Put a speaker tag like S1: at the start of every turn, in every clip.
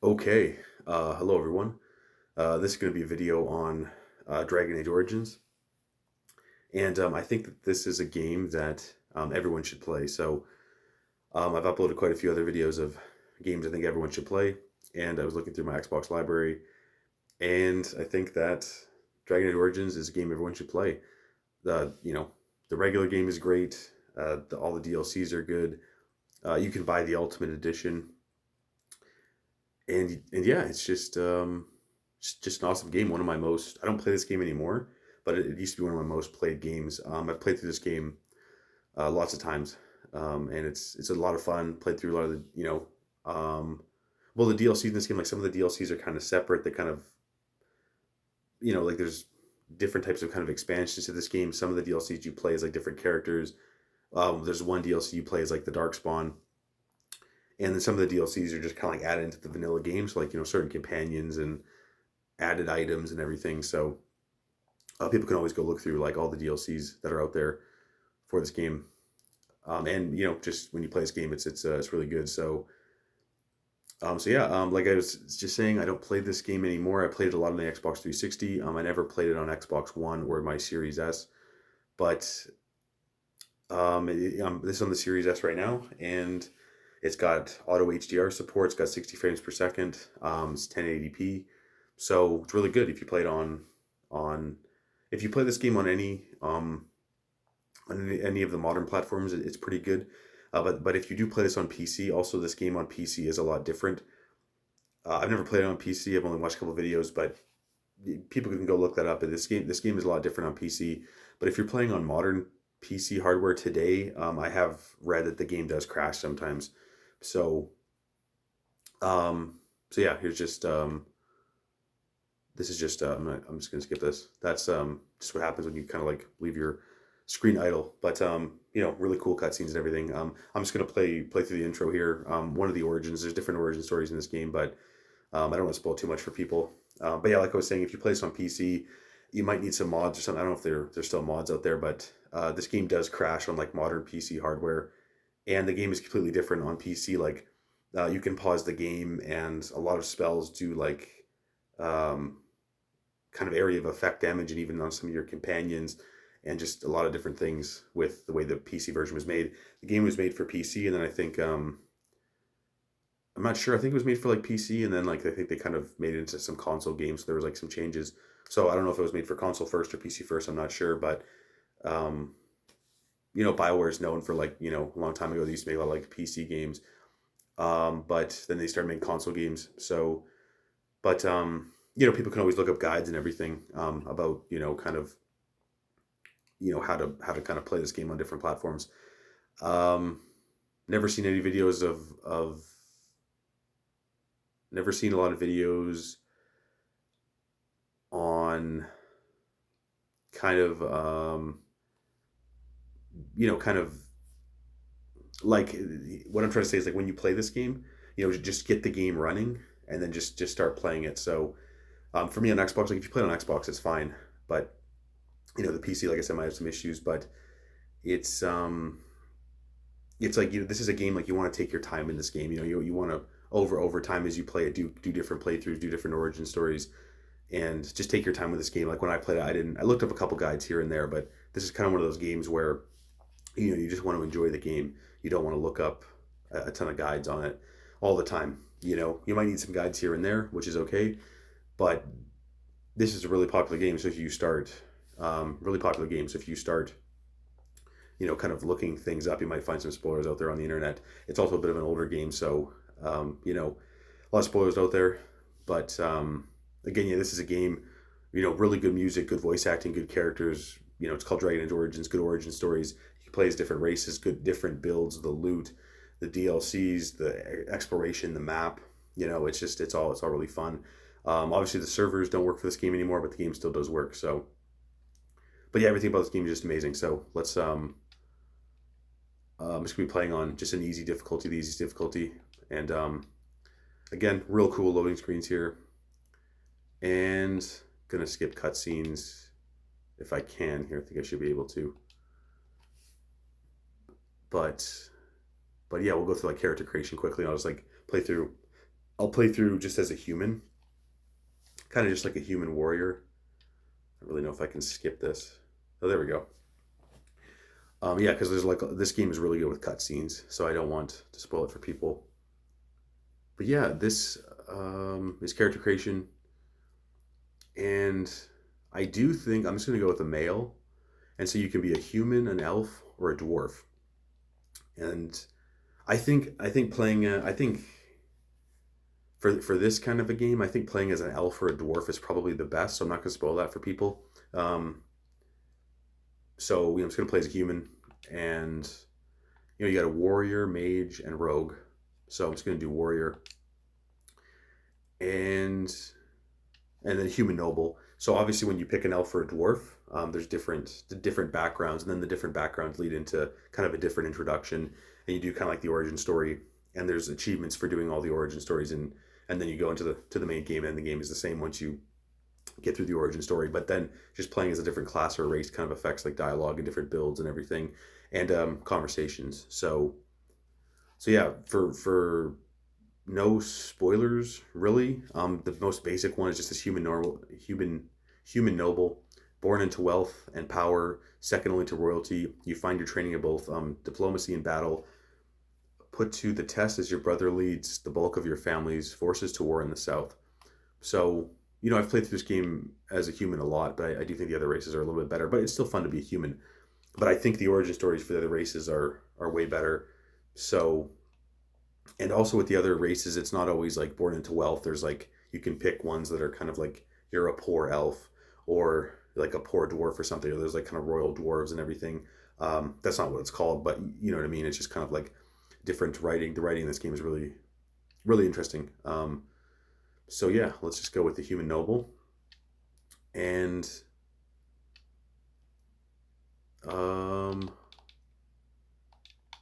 S1: Okay, hello everyone. This is going to be a video on Dragon Age Origins, and I think that this is a game that everyone should play. I've uploaded quite a few other videos of games I think everyone should play, and I was looking through my Xbox library, and I think that Dragon Age Origins is a game everyone should play. The regular game is great. All the DLCs are good. You can buy the Ultimate Edition, and yeah, it's just an awesome game. One of my most I don't play this game anymore, but it used to be one of my most played games. I've played through this game lots of times, and it's a lot of fun. Played through a lot of the DLC in this game. Like some of the DLCs are kind of separate. They kind of like there's different types of kind of expansions to this game. Some of the DLCs you play as like different characters. There's one DLC you play as like the Darkspawn, and then some of the DLCs are just kind of like added into the vanilla game. So like certain companions and added items and everything. So people can always go look through like all the DLCs that are out there for this game. And just when you play this game, it's really good. So yeah, like I was just saying, I don't play this game anymore. I played it a lot on the Xbox 360. I never played it on Xbox One or my Series S, but this is on the Series S right now, and it's got auto HDR support. It's got 60 frames per second. It's 1080p, so it's really good if you play it on if you play this game on any of the modern platforms. It's pretty good. But if you do play this on PC, also this game on PC is a lot different. I've never played it on PC. I've only watched a couple of videos, but people can go look that up. But this game is a lot different on PC. But if you're playing on modern PC hardware today, I have read that the game does crash sometimes. So so yeah, here's just this is just I'm just gonna skip this. That's just what happens when you kind of like leave your screen idle. But really cool cutscenes and everything. I'm just gonna play through the intro here. One of the origins. There's different origin stories in this game, but I don't want to spoil too much for people. But yeah, like I was saying, if you play this on PC, you might need some mods or something. I don't know if there's still mods out there, but this game does crash on like modern PC hardware, and the game is completely different on PC. Like you can pause the game, and a lot of spells do like um, kind of area of effect damage, and even on some of your companions, and just a lot of different things with the way the PC version was made. The game was made for PC, and then I think I'm not sure. I think it was made for like PC, and then like I think they kind of made it into some console games. So there was like some changes. So I don't know if it was made for console first or PC first. I'm not sure, but um, Bioware is known for like a long time ago they used to make a lot of like PC games, but then they started making console games. But people can always look up guides and everything about kind of how to kind of play this game on different platforms. Um, never seen any videos of never seen a lot of videos on kind of kind of like what I'm trying to say is like when you play this game, just get the game running and then just start playing it. So for me on Xbox, like if you play it on Xbox, it's fine, but the PC, like I said, might have some issues, but it's it's like this is a game like you want to take your time in this game. You want to over time as you play it, do different playthroughs, do different origin stories, and just take your time with this game. Like when I played it, I looked up a couple guides here and there, but this is kind of one of those games where you just want to enjoy the game. You don't want to look up a ton of guides on it all the time. You might need some guides here and there, which is okay, but this is a really popular game. So if you start really popular game, so if you start kind of looking things up, you might find some spoilers out there on the internet. It's also a bit of an older game, so a lot of spoilers out there. But again, yeah, this is a game. Really good music, good voice acting, good characters. It's called Dragon Age Origins. Good origin stories. You play as different races, good different builds, the loot, the DLCs, the exploration, the map. It's all really fun. Obviously, the servers don't work for this game anymore, but the game still does work. So, but yeah, everything about this game is just amazing. So let's I'm just gonna be playing on just an easy difficulty, the easiest difficulty, and again, real cool loading screens here, and gonna skip cutscenes if I can here. I think I should be able to, but but yeah, we'll go through like character creation quickly. I'll just like play through. I'll play through just as a human, kind of just like a human warrior. I don't really know if I can skip this. Oh, there we go. Yeah, because there's like this game is really good with cutscenes, so I don't want to spoil it for people. But yeah, this is character creation, and I do think I'm just gonna go with a male, and so you can be a human, an elf, or a dwarf. And I think playing I think for this kind of a game, I think playing as an elf or a dwarf is probably the best. So I'm not gonna spoil that for people. Um, so I'm just gonna play as a human, and you got a warrior, mage, and rogue. So I'm just gonna do warrior, and then human noble. So obviously, when you pick an elf or a dwarf, there's different backgrounds, and then the different backgrounds lead into kind of a different introduction, and you do kind of like the origin story, and there's achievements for doing all the origin stories, and then you go into the main game, and the game is the same once you get through the origin story. But then just playing as a different class or race kind of affects like dialogue and different builds and everything, and conversations. So yeah, for no spoilers really. The most basic one is just this human noble, born into wealth and power, second only to royalty. You find your training of both diplomacy and battle. Put to the test as your brother leads the bulk of your family's forces to war in the south. So I've played through this game as a human a lot, but I do think the other races are a little bit better. But it's still fun to be a human. But I think the origin stories for the other races are way better. So and also with the other races, it's not always like born into wealth. There's like you can pick ones that are kind of like you're a poor elf or like a poor dwarf or something. Or there's like kind of royal dwarves and everything. That's not what it's called, but you know what I mean. It's just kind of like different writing. The writing in this game is really really interesting. So yeah, let's just go with the human noble, and um,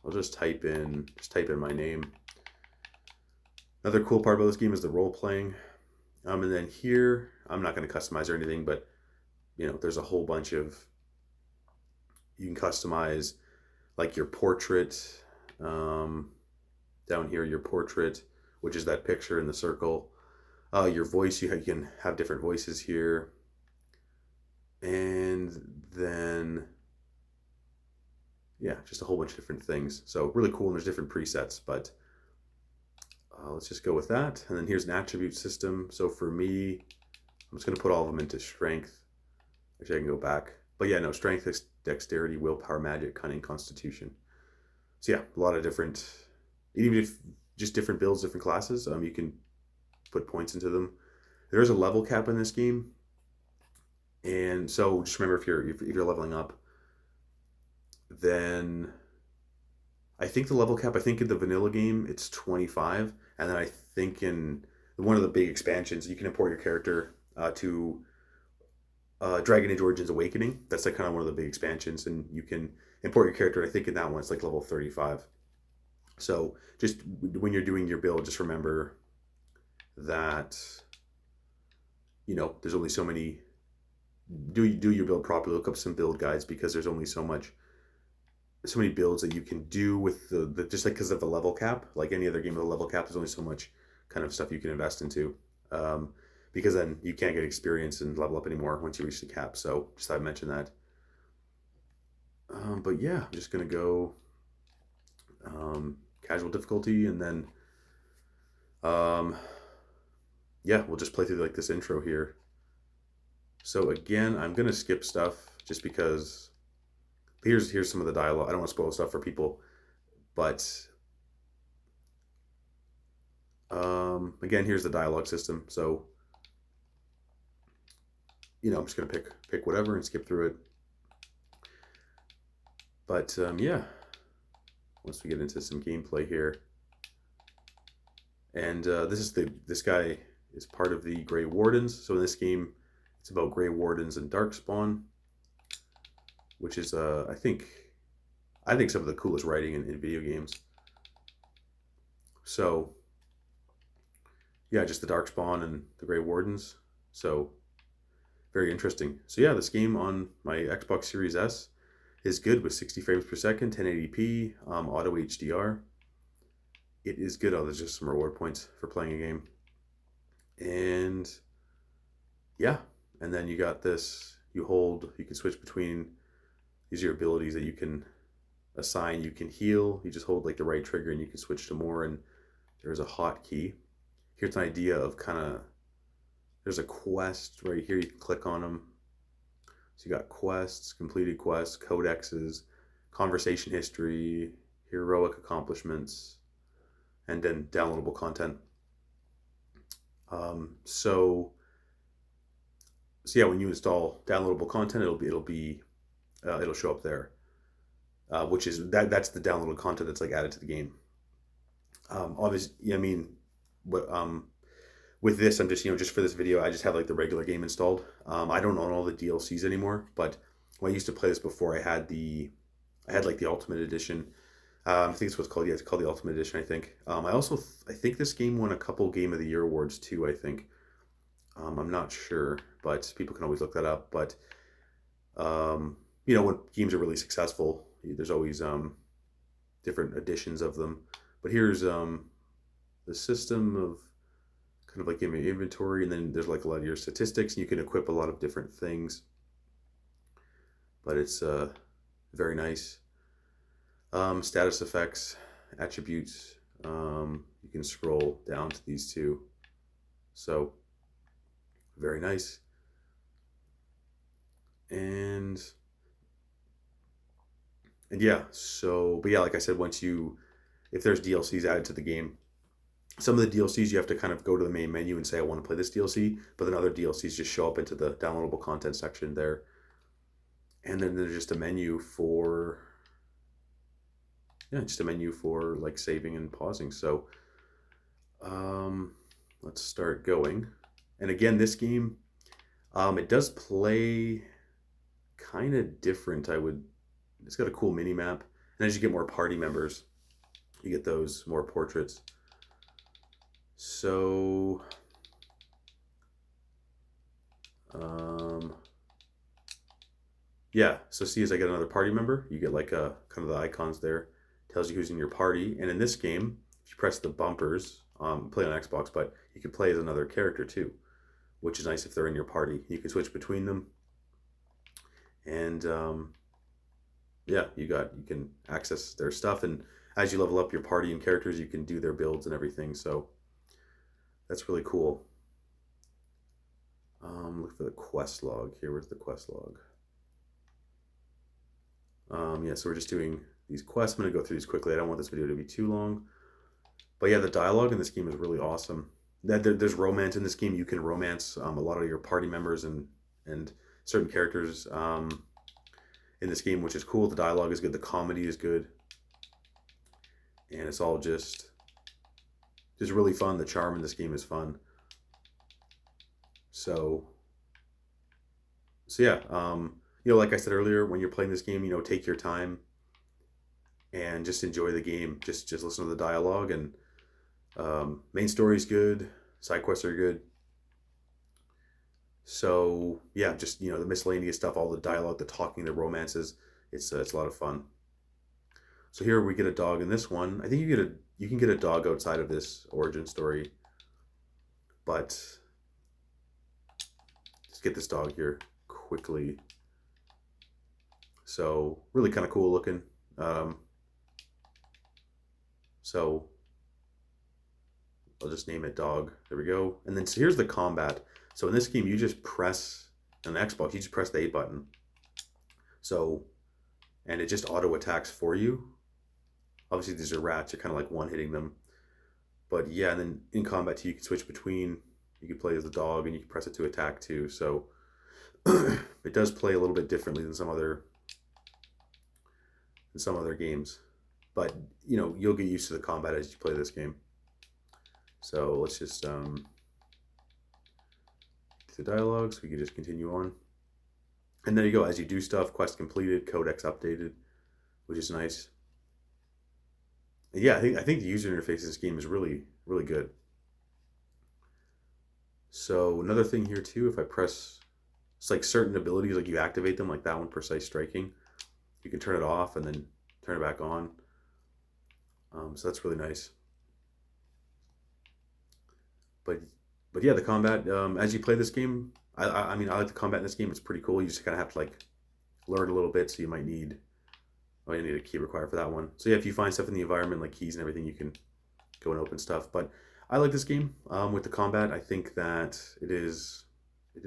S1: I'll just type in my name. Another cool part about this game is the role playing. And then here, I'm not going to customize or anything, but there's a whole bunch of you can customize like your portrait. Down here, your portrait, which is that picture in the circle. Your voice, you can have different voices here, and then yeah, just a whole bunch of different things. So really cool, and there's different presets, but let's just go with that. And then here's an attribute system. So for me, I'm just going to put all of them into strength. Actually, I can go back. But yeah, no, strength, dexterity, willpower, magic, cunning, constitution. So yeah, a lot of different, even if just different builds, different classes, you can put points into them. There's a level cap in this game. And so just remember, if you're leveling up, then I think the level cap, I think in the vanilla game, it's 25. And then I think in one of the big expansions, you can import your character to Dragon Age Origins Awakening. That's like kind of one of the big expansions. And you can import your character. I think in that one, it's like level 35. So just when you're doing your build, just remember that, there's only so many. Do your build properly. Look up some build guides because there's only so many builds that you can do with the just like because of the level cap. Like any other game with a level cap, there's only so much kind of stuff you can invest into, because then you can't get experience and level up anymore once you reach the cap. So just thought I'd mention that. But yeah, I'm just gonna go casual difficulty, and then yeah, we'll just play through like this intro here. So again, I'm gonna skip stuff just because here's some of the dialogue. I don't want to spoil stuff for people, but again, here's the dialogue system. So I'm just gonna pick whatever and skip through it. But yeah, once we get into some gameplay here, and this guy is part of the Grey Wardens. So in this game, it's about Grey Wardens and Darkspawn, which is I think some of the coolest writing in video games. So yeah, just the Darkspawn and the Grey Wardens. So very interesting. So yeah, this game on my Xbox Series S is good with 60 frames per second, 1080p, auto HDR. it is good. Oh, there's just some reward points for playing a game. And yeah, and then you got this, you hold, you can switch between, these are your abilities that you can assign. You can heal, you just hold like the right trigger and you can switch to more, and there's a hotkey. Here's an idea of kind of, there's a quest right here, you can click on them. So you got quests, completed quests, codexes, conversation history, heroic accomplishments, and then downloadable content. Um, so so yeah, when you install downloadable content, it'll show up there, which is that's the downloadable content that's like added to the game. Obviously, I mean, what with this, I'm just just for this video, I just have like the regular game installed. I don't own all the DLCs anymore, but when I used to play this before, I had like the Ultimate Edition. I think it's what's called. Yeah, it's called the Ultimate Edition. I think. I think this game won a couple Game of the Year awards too. I think. I'm not sure, but people can always look that up. But when games are really successful, there's always different editions of them. But here's the system of kind of like giving me inventory, and then there's like a lot of your statistics, and you can equip a lot of different things. But it's very nice. Status effects, attributes. You can scroll down to these two. So very nice. And yeah, but yeah, like I said, if there's DLCs added to the game, some of the DLCs you have to kind of go to the main menu and say, I want to play this DLC, but then other DLCs just show up into the downloadable content section there. And then there's just a menu for, like saving and pausing. So let's start going. And again, this game, it does play kind of different. It's got a cool mini map. And as you get more party members, you get those more portraits. So, yeah. So see, as I get another party member, you get like kind of the icons there, tells you who's in your party. And in this game, if you press the bumpers, play on Xbox, but you can play as another character too, which is nice if they're in your party. You can switch between them. And yeah, you can access their stuff, and as you level up your party and characters, you can do their builds and everything. So that's really cool. Look for the quest log here. Where's the quest log? Yeah, so we're just doing these quests. I'm gonna go through these quickly. I don't want this video to be too long. But yeah, the dialogue in this game is really awesome. There's romance in this game. You can romance a lot of your party members and certain characters in this game, which is cool. The dialogue is good. The comedy is good. And it's all just really fun. The charm in this game is fun. So yeah, like I said earlier, when you're playing this game, take your time and just enjoy the game. Just listen to the dialogue, and main story is good. Side quests are good. So yeah, just the miscellaneous stuff, all the dialogue, the talking, the romances. It's a lot of fun. So here we get a dog in this one. I think you can get a dog outside of this origin story, but let's get this dog here quickly. So really kind of cool looking. So I'll just name it dog. There we go. And then so here's the combat. So in this game, you just press on Xbox, you just press the A button. So, and it just auto attacks for you. Obviously, these are rats. You're kind of like one hitting them. But yeah, and then in combat too, you can switch between. You can play as the dog, and you can press it to attack too. So it does play a little bit differently than some other games. But you'll get used to the combat as you play this game. So let's just the dialogue, so we can just continue on. And there you go. As you do stuff, quest completed, codex updated, which is nice. And yeah, I think the user interface of this game is really, really good. So another thing here too, if I press, it's like certain abilities, like you activate them, like that one, precise striking. You can turn it off and then turn it back on. So that's really nice. but yeah, the combat, as you play this game, I mean, I like the combat in this game. It's pretty cool. You just kind of have to like learn a little bit, so you might need, oh, you need a key required for that one. So yeah, if you find stuff in the environment like keys and everything, you can go and open stuff. But I like this game with the combat. I think that it is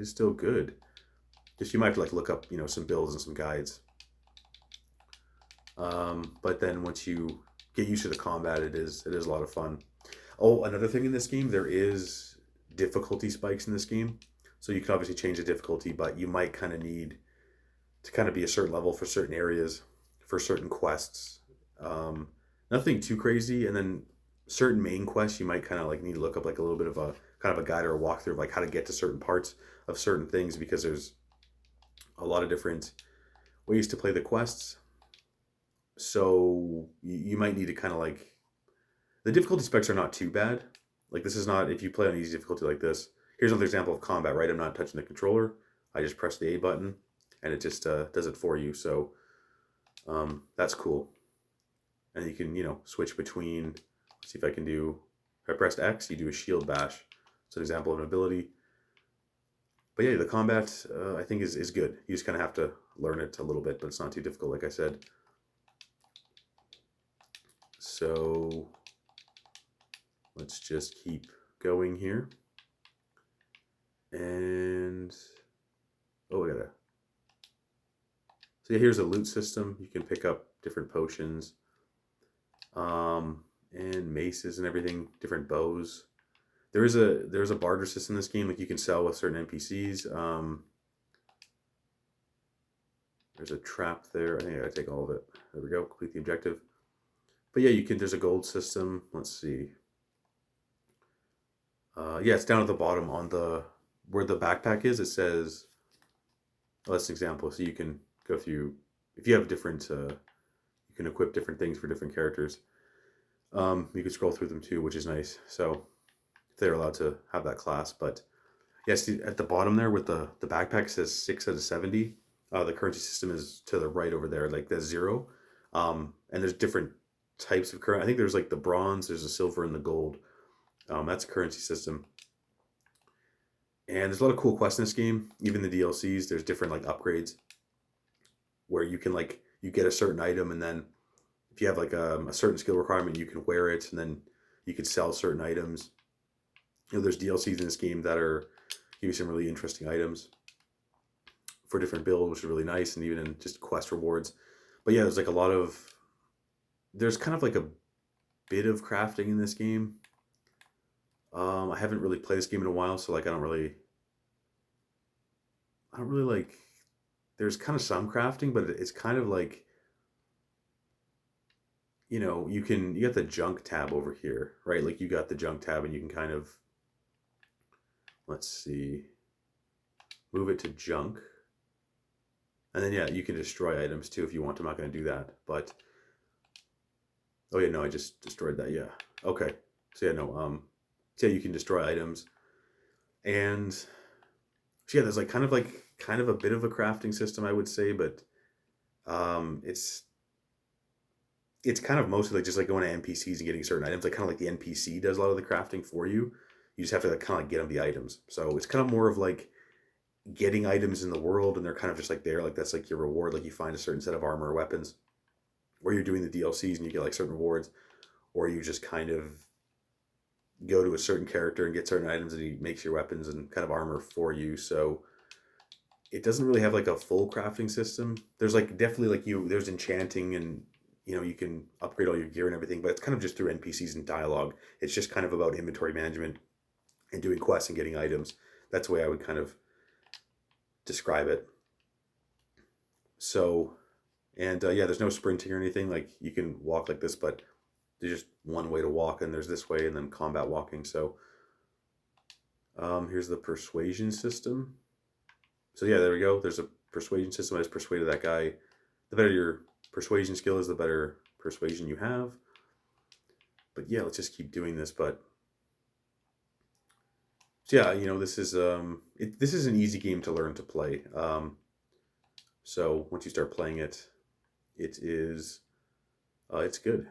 S1: still good. Just you might have to like look up, you know, some builds and some guides. But then once you get used to the combat, it is a lot of fun. Oh, another thing in this game, there is difficulty spikes in this game. So you can obviously change the difficulty, but you might kind of need to kind of be a certain level for certain areas, for certain quests. Nothing too crazy, and then certain main quests you might kind of like need to look up like a little bit of a kind of a guide or a walkthrough of like how to get to certain parts of certain things because there's a lot of different ways to play the quests. So you might need to kind of like the difficulty specs are not too bad. Like this is not if you play on easy difficulty like this. Here's another example of combat. Right, I'm not touching the controller. I just press the A button, and it just does it for you. So that's cool. And you can switch between. Let's see if I can do. If I pressed X, you do a shield bash. It's an example of an ability. But yeah, the combat I think is good. You just kind of have to learn it a little bit, but it's not too difficult, like I said. So let's just keep going here. And oh, I gotta. So yeah, here's a loot system. You can pick up different potions, and maces and everything, different bows. There's a barter system in this game. Like you can sell with certain NPCs. There's a trap there. I think I gotta take all of it. There we go. Complete the objective. But yeah, you can. There's a gold system. Let's see. Yeah, it's down at the bottom on the where the backpack is. It says, oh, that's an example. So you can go through if you have different. You can equip different things for different characters. You can scroll through them too, which is nice. So if they're allowed to have that class, but yes, at the bottom there with the backpack says 6 out of 70. The currency system is to the right over there, like that's 0. And there's different types of currency. I think there's like the bronze, there's the silver, and the gold. That's a currency system. And there's a lot of cool quests in this game. Even the DLCs, there's different like upgrades where you can like you get a certain item, and then if you have like a certain skill requirement, you can wear it, and then you can sell certain items. There's DLCs in this game that are give you some really interesting items for different builds, which is really nice, and even in just quest rewards. But yeah, there's like a lot of there's kind of like a bit of crafting in this game. I haven't really played this game in a while, so like I don't really like. There's kind of some crafting, but it's kind of like you got the junk tab over here, right? Like you got the junk tab, and you can kind of let's see, move it to junk, and then yeah, you can destroy items too if you want. I'm not going to do that, but oh yeah, no, I just destroyed that. Yeah, okay. So yeah, no, so yeah, you can destroy items, and so yeah, there's like kind of a bit of a crafting system, I would say, but it's kind of mostly like just like going to NPCs and getting certain items. Like kind of like the NPC does a lot of the crafting for you. You just have to like kind of like get them the items. So it's kind of more of like getting items in the world, and they're kind of just like there, like that's like your reward. Like you find a certain set of armor or weapons, or you're doing the DLCs and you get like certain rewards, or you just kind of go to a certain character and get certain items, and he makes your weapons and kind of armor for you. So it doesn't really have like a full crafting system. There's like definitely like there's enchanting, and you can upgrade all your gear and everything, but it's kind of just through NPCs and dialogue. It's just kind of about inventory management and doing quests and getting items. That's the way I would kind of describe it. So, and yeah, there's no sprinting or anything. Like you can walk like this, but there's just one way to walk, and there's this way, and then combat walking. So, here's the persuasion system. So yeah, there we go. There's a persuasion system. I just persuaded that guy. The better your persuasion skill is, the better persuasion you have. But yeah, let's just keep doing this. But so yeah, this is this is an easy game to learn to play. So once you start playing it, it is it's good.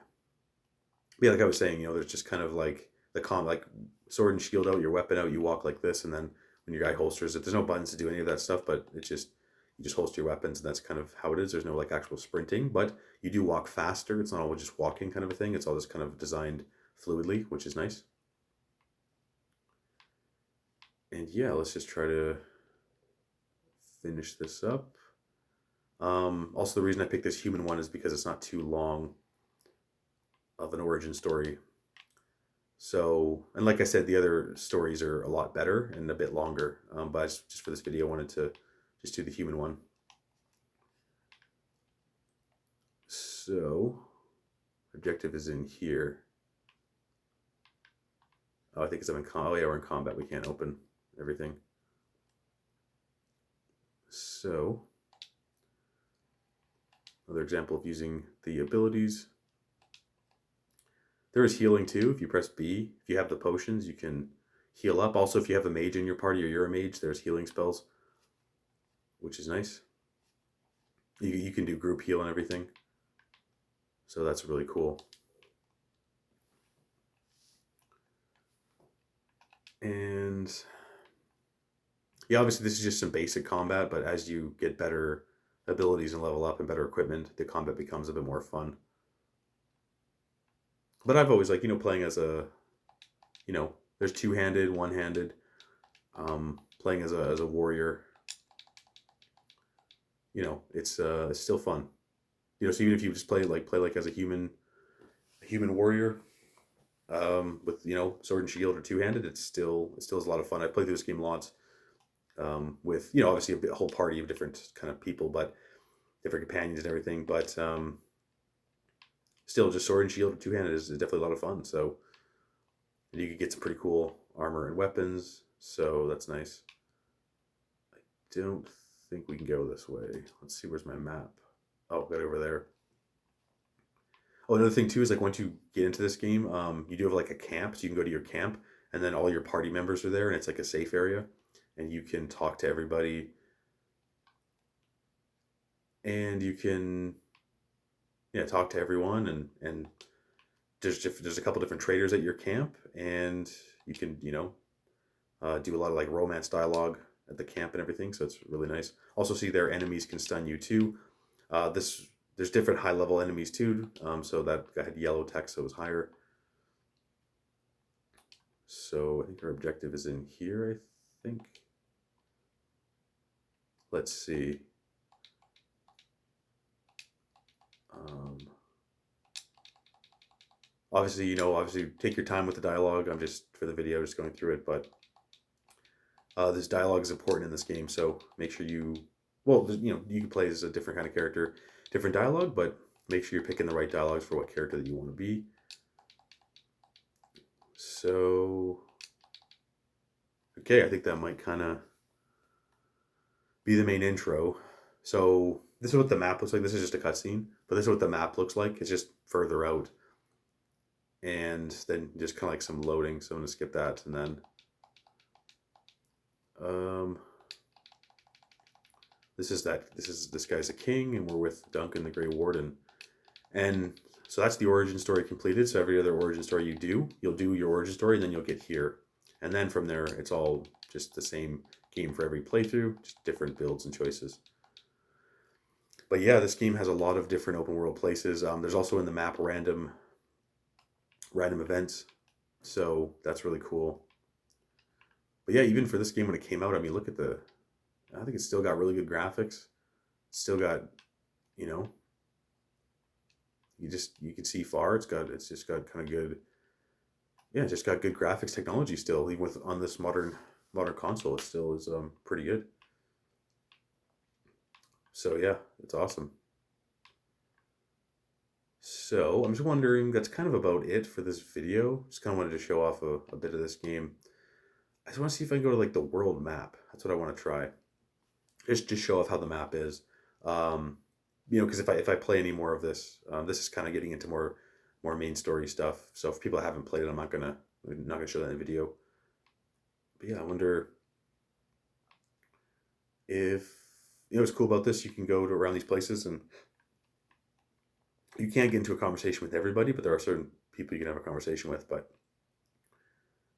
S1: But yeah, like I was saying, there's just kind of like like sword and shield out, your weapon out, you walk like this, and then when your guy holsters it, there's no buttons to do any of that stuff, but it's just you just holster your weapons, and that's kind of how it is. There's no like actual sprinting, but you do walk faster. It's not all just walking kind of a thing. It's all just kind of designed fluidly, which is nice. And yeah, let's just try to finish this up. Also, the reason I picked this human one is because it's not too long of an origin story. So, and like I said, the other stories are a lot better and a bit longer. But just for this video, I wanted to just do the human one. So, objective is in here. Oh, I think it's I'm in combat. Oh yeah, we're in combat. We can't open everything. So, another example of using the abilities. There is healing too. If you press B, if you have the potions, you can heal up. Also, if you have a mage in your party or you're a mage, there's healing spells, which is nice. You can do group heal and everything. So that's really cool. And yeah, obviously this is just some basic combat, but as you get better abilities and level up and better equipment, the combat becomes a bit more fun. But I've always playing as a, there's two-handed, one-handed, playing as a warrior. It's still fun. So even if you just play like as a human warrior, with sword and shield or two-handed, it still is a lot of fun. I played through this game lots, with obviously a whole party of different kind of people, but different companions and everything. But still, just sword and shield or two-handed is definitely a lot of fun. So you could get some pretty cool armor and weapons. So that's nice. I don't think we can go this way. Let's see, where's my map? Oh, got it over there. Oh, another thing too is once you get into this game, you do have a camp, so you can go to your camp, and then all your party members are there, and it's a safe area, and you can talk to everybody, and you can talk to everyone, and there's a couple different traders at your camp, and you can do a lot of romance dialogue at the camp and everything, so it's really nice. Also, see their enemies can stun you too. There's different high level enemies too. So that guy had yellow text, so it was higher. So I think our objective is in here, I think. Let's see. Obviously take your time with the dialogue. I'm just, for the video, just going through it, but this dialogue is important in this game, so make sure you can play as a different kind of character, different dialogue, but make sure you're picking the right dialogues for what character that you want to be. So, okay, I think that might kind of be the main intro. So this is what the map looks like. This is just a cutscene, but this is what the map looks like. It's just further out, and then just kind of some loading. So I'm gonna skip that, and then this guy's a king, and we're with Duncan the Grey Warden, and so that's the origin story completed. So every other origin story you'll do your origin story, and then you'll get here, and then from there it's all just the same game for every playthrough, just different builds and choices. But yeah, this game has a lot of different open world places. There's also in the map random events, so that's really cool. But yeah, even for this game when it came out, I mean, look at I think it's still got really good graphics. Still got, you can see far. It's just got kind of good, it's just got good graphics technology still, even on this modern console. It still is pretty good. So yeah, it's awesome. So I'm just wondering, that's kind of about it for this video. Just kind of wanted to show off a bit of this game. I just want to see if I can go to the world map. That's what I want to try. Just show off how the map is. Because if I play any more of this, this is kind of getting into more main story stuff. So if people haven't played it, I'm not gonna show that in the video. But yeah, I wonder if what's cool about this. You can go to around these places, and you can't get into a conversation with everybody, but there are certain people you can have a conversation with. But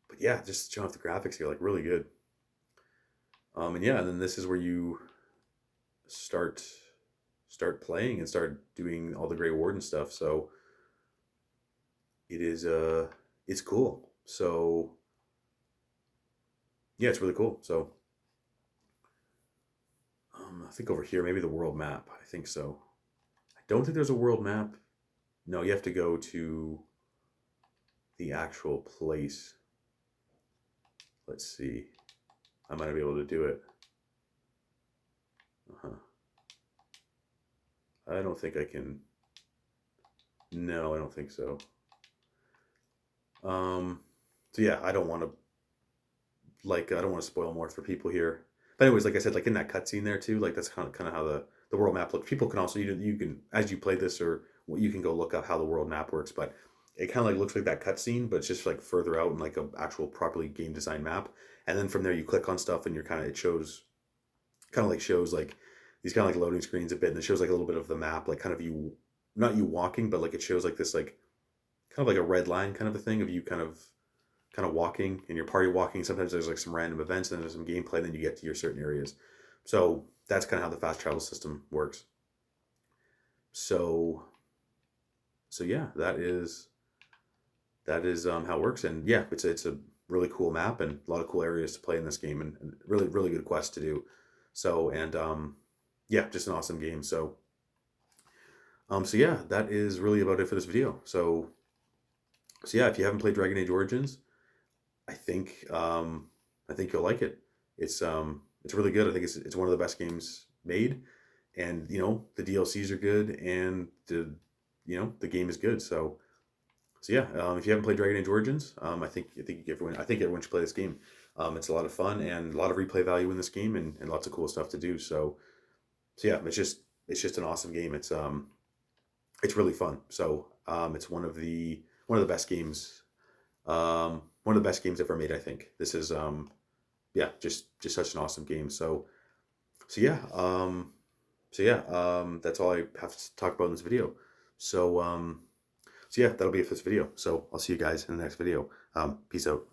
S1: but yeah, just showing off the graphics here, like really good. And yeah, and then this is where you start start playing and start doing all the Grey Warden stuff. So it is it's cool. So yeah, it's really cool. So I think over here maybe the world map. I think so. I don't think there's a world map. No, you have to go to the actual place. Let's see. I might be able to do it. Uh-huh. I don't think I can. No, I don't think so. Um, so yeah, I don't want to I don't want to spoil more for people here. But anyways, like I said, like in that cutscene there too, like that's kind of how the world map looks. People can also you can as you play this or you can go look up how the world map works, but it kind of like looks like that cutscene, but it's just like further out in like a actual properly game design map. And then from there you click on stuff and you're kind of it shows kind of like shows like these kind of like loading screens a bit, and it shows like a little bit of the map, like kind of you not you walking, but like it shows like this like kind of like a red line kind of a thing of you kind of walking and your party walking. Sometimes there's like some random events, and then there's some gameplay, and then you get to your certain areas. So that's kind of how the fast travel system works. So so yeah, that is how it works, and yeah, it's a really cool map and a lot of cool areas to play in this game, and really really good quest to do. So and yeah, just an awesome game. So yeah, that is really about it for this video. So yeah, if you haven't played Dragon Age Origins, I think I think you'll like it. It's really good. I think it's one of the best games made, and the DLCs are good, and the game is good. So yeah, if you haven't played Dragon Age Origins, I think everyone should play this game. It's a lot of fun and a lot of replay value in this game, and lots of cool stuff to do. So yeah, it's just an awesome game. It's really fun. So it's one of the best games one of the best games ever made. I think this is yeah, just such an awesome game. So yeah, that's all I have to talk about in this video. So so yeah, that'll be it for this video. So I'll see you guys in the next video. Peace out.